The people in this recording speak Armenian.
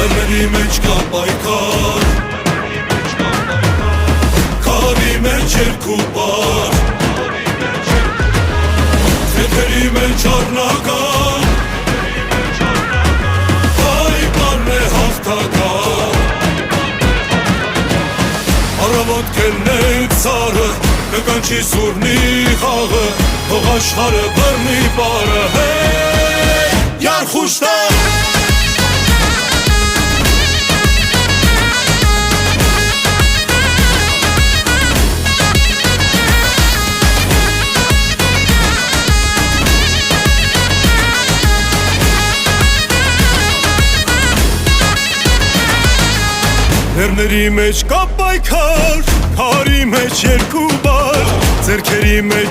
Լեռների մեջ կա պայքար, քարի մեջ երկու պար, թեթերի մեջ առնական, պայքարն է հաղթական։ Առավոտ կելնեք սարը, կկանչի սուրնի խաղը, թող աշխարհը բռնի պարը, հեյ, Յարխուշտան։ Լեռների մեջ կա պայքար, քարի մեջ երկու բար, ձեռքերի մեջ